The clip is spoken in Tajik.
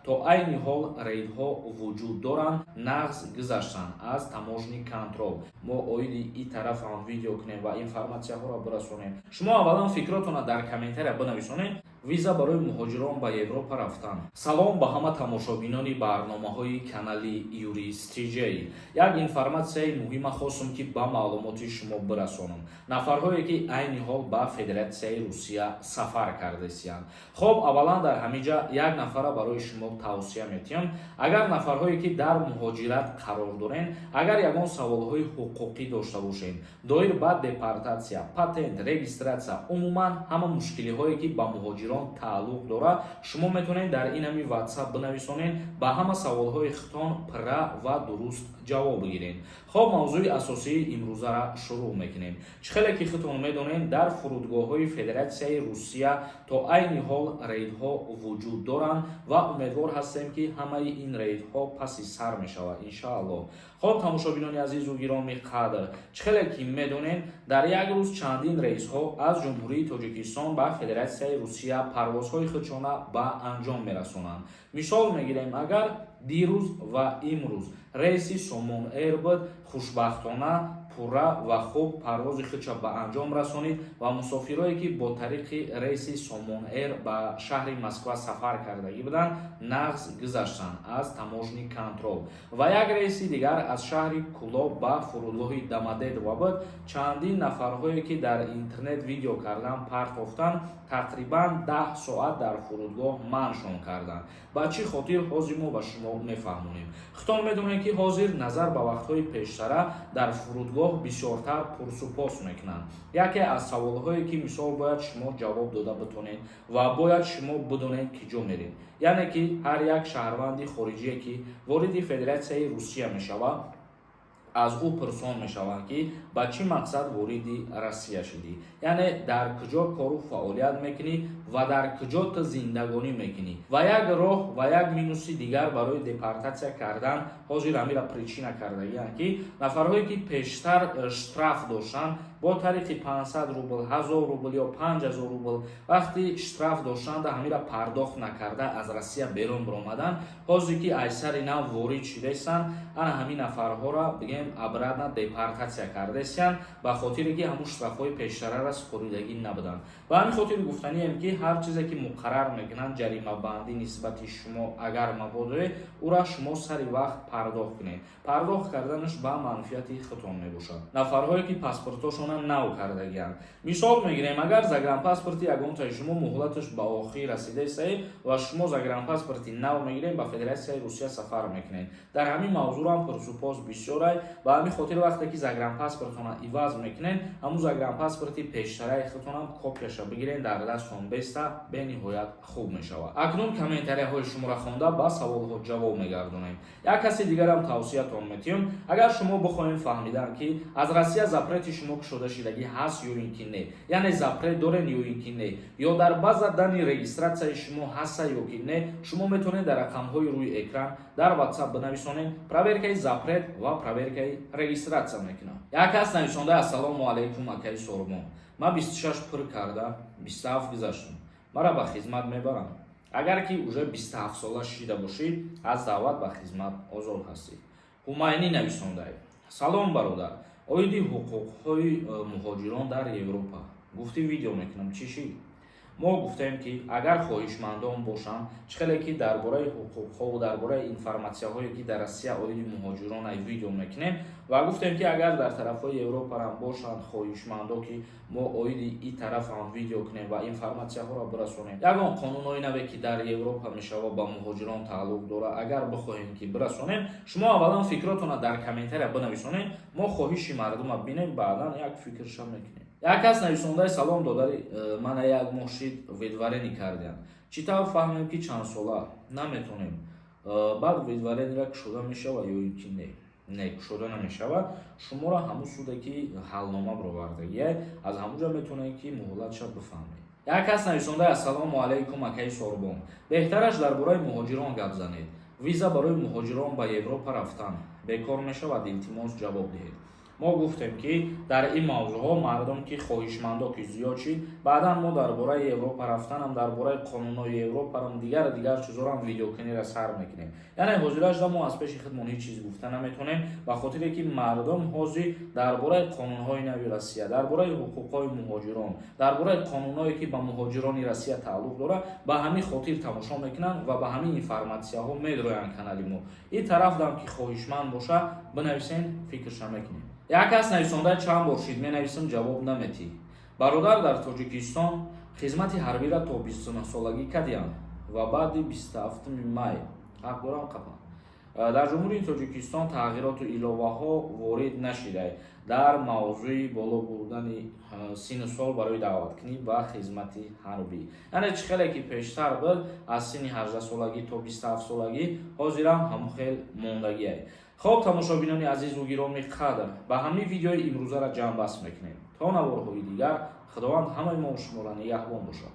то айни ҳол рейдҳо вуҷуд доранд, нағз гузаштанд аз таможни контрол. мо оиди ин тараф ҳам видео кунем ва информатсияҳоро бирасонем. Шумо аввалан фикротона дар комментария бинависонед. Виза барои муҳоҷирон ба Европа рафтан. Салом ба ҳама тамошобинони барномаҳои канали Юристj. Як информатсияи муҳима хостум ки ба маълумоти шумо бирасонам. Нафарҳое ки айни ҳол ба Федератсияи Русия сафар кардесиянд. Хоб, аввалан дар ҳамиҷа як нафара барои шумо тавсия метиҳам. Агар нафарҳое ки дар муҳоҷират қарор дорен, агар ягон саволҳои ҳуқуқӣ дошта бошед, доир ба депортатсия, патент, регистратсия, умуман ҳама мушкилиҳое ки ба муҳоҷирон тааллуқ дорад, шумо метавонед дар ин ҳами WhatsApp бинависонед, ба ҳама саволҳои хитон пурра ва дуруст ҷавоб бигиред. Хоб, мавзӯи асосии имрӯзара шурӯъ мекунем. Чӣ хеле ки хитон медонед, дар фурудгоҳҳои Федератсияи Русия то айни ҳол рейдҳо вуҷуд доранд ва умедвор ҳастем ки ҳамаи ин рейдҳо паси сар мешавад иншааллоҳ. Хоб, тамошобинони азизу гироми қадр, чӣ хеле ки медонед, дар як рӯз чандин рейсҳо аз ҷумҳурии Тоҷикистон ба Федератсияи Русия парвозҳои худшона ба анҷом мерасонанд. Мисол мегирем, агар дирӯз ва имрӯз рейси Somon Air буд, хушбахтона пурра ва хуб парвози худша ба анҷом расонид ва мусофирое ки бо тариқи рейси Somon Air ба шаҳри Москва сафар кардагӣ буданд, нағз гузаштанд аз таможни контрол. Ва як рейси дигар аз шаҳри Кулоб ба фурудгоҳи Домодедово буд. Чандин нафарҳое ки дар интернет видео кардан партофтанд, тақрибан 10 соат дар фурудгоҳ манъшон карданд. Ба чӣ хотир ҳозир мо ба шумо мефаҳмонем. Хитон медонед ки ҳозир назар ба вақтҳои пештара дар фурудгоҳ бисёртар пурсупос мекунанд. Яке аз саволҳое ки мисол бояд шумо ҷавоб дода битонед ва бояд шумо бидонед ки ҷо меред. Яъне ки ҳар як шаҳрванди хориҷие ки вориди Федератсияи Русия мешавад, аз ӯ пурсон мешаванд ки ба чӣ мақсад вориди Россия шудӣ, яъне дар куҷо кору фаъолият мекунӣ ва дар куҷо ту зиндагонӣ мекунӣ. Ва як роҳ ва як минуси дигар барои депортатсия кардан, ҳозир ҳамира причина кардагиянд ки нафарҳое ки пештар штраф доштанд, бо тариқи 500 рубл, 1000 рубл ё 5000 рубл вақти штраф доштанд, ҳамира пардохт накарда аз Россия берун биромаданд, ҳозир ки айсари нав ворид шудастанд, ана ҳамин нафарҳоро бигем обратно депортатсия кардастанд, ба хотире ки ҳамун штрафҳои пештарара супоридагӣ набуданд. Ба ҳамин хотир гуфтанием ки ҳар чизе ки муқаррар мекунанд ҷаримабандӣ нисбати шумо, агар мабодое ура шумо сари вақт пардохт кунед. Пардохт карданаш ба манфиати хитон мебошад. Нафарҳое ки паспортошона нав кардагиянд, мисол мегирем, агар загранпаспорти ягонтаи шумо муҳлаташ ба охир расидааст ва шумо загранпаспорти нав мегирем, ба Федератсияи Русия сафар мекунед. Дар ҳамин мавзӯъ ҳам пурсупос бисёрай. Ба ҳамин хотир вақте ки загранпаспортона иваз мекунед, ҳамун загранпаспорти пештараи хитонам копияша бигиред, дар дастон беста, бениҳоят хуб мешавад. Акнун комментарияҳои шуморо хонда ба саволҳо ҷавоб мегардонем. Як каси дигарам тавсиятон метиҳам, агар шумо бихоҳед фаҳмидан ки аз Россия запрети шумо кушода шудагӣ ҳаст ё ин ки не, яъне запрет дорен ё ин ки не, ё дар база дани регистратсияи шумо ҳаста ё ки не, шумо метавонед дар рақамҳои рӯи экран дар WhatsApp бинависонед, проверкаи запрет ва проверкаи регистратсия мекунам. Як кас нависонда: ассалому алайкум акаи Сормон, ман 26 пур карда 27 гузаштам, мара ба хизмат мебарам. Агар ки уже 27 сола шида бошӣ, аз даъват ба хизмат озод ҳастӣ. Ҳумайнӣ нависондай: салом бародар, оиди ҳуқуқҳои муҳоҷирон дар Европа гуфтӣ видео мекунам, чӣ шид? мо гуфтем ки агар хоҳишмандон бошанд, чӣ хеле ки дар бораи ҳуқуқҳо ва дар бораи информатсияҳое ки дар Россия оиди муҳоҷирон ай видео мекунем ва гуфтем ки агар дар тарафҳои Европарам бошанд хоҳишмандо ки мо оиди ин тараф ҳам видео кунем ва информатсияҳоро бирасонем. Ягон қонунои наве ки дар Европа мешава ба муҳоҷирон тааллуқ дора, агар бихоҳем ки бирасонем, шумо аввалан фикротона дар комментария бинависонед, мо хоҳиши мардума бинем, баъдан як фикрша мекунем. Як кас нависондаи: салом додари, мана як мошид видварени кардем, чӣ тавр фаҳмем ки чанд сола? Наметонем. Баъд видваренира кушода мешава ё ин ки не? Не, кушода намешавад. Шуморо ҳамун суде ки ҳалнома бировардагӣ, аз ҳамунҷа метавонед ки муҳлатша бифаҳмед. Як кас нависондаи: ассалому алайкум акаи Сорбон, беҳтараш дар бораи муҳоҷирон гап занед. Виза барои муҳоҷирон ба Европа рафтан бекор мешавад, илтимос ҷавоб диҳед. мо гуфтем ки дар ин мавзӯъҳо мардум ки хоҳишмандо ки зиёд шид, баъдан мо дар бораи Европа рафтанам, дар бораи қонунҳои Европарам дигар чизорам видеокунира сар мекунем. Яъне ҳозирашда мо аз пеши худмон ҳеҷ чиз гуфта наметонем, ба хотире ки мардум ҳозир дар бораи қонунҳои нави Россия, дар бораи ҳуқуқҳои муҳоҷирон, дар бораи қонунҳое ки ба муҳоҷирони Россия тааллуқ дорад, ба ҳамин хотир тамошо мекунанд ва ба ҳамин информатсияҳо медроянд канали мо. Ин тарафдам ки хоҳишманд боша, бинависен, фикрша мекунем. Як кас нависонда чанд бор шид менависам, ҷавоб наметӣ. Бародар дар Тоҷикистон хизмати ҳарбира то 29 солагӣ кардиам ва баъди 27 май ҳақ дорам қапам. Дар ҷумҳурии Тоҷикистон тағйироту иловаҳо ворид нашидай дар мавзӯи боло бурдани сину сол барои даъваткунӣ ба хизмати ҳарбӣ. Яъне чӣ хеле ки пештар буд, аз сини 18 солагӣ то 27 солагӣ, ҳозирам ҳамон хел мондагиай. Хоб тамошобинони азизу гироми қадр, ба ҳамин видеои имрӯзара ҷамъбаст мекунем. То наворҳои дигар, худованд ҳамаи мо шуморо нигаҳбон бошад.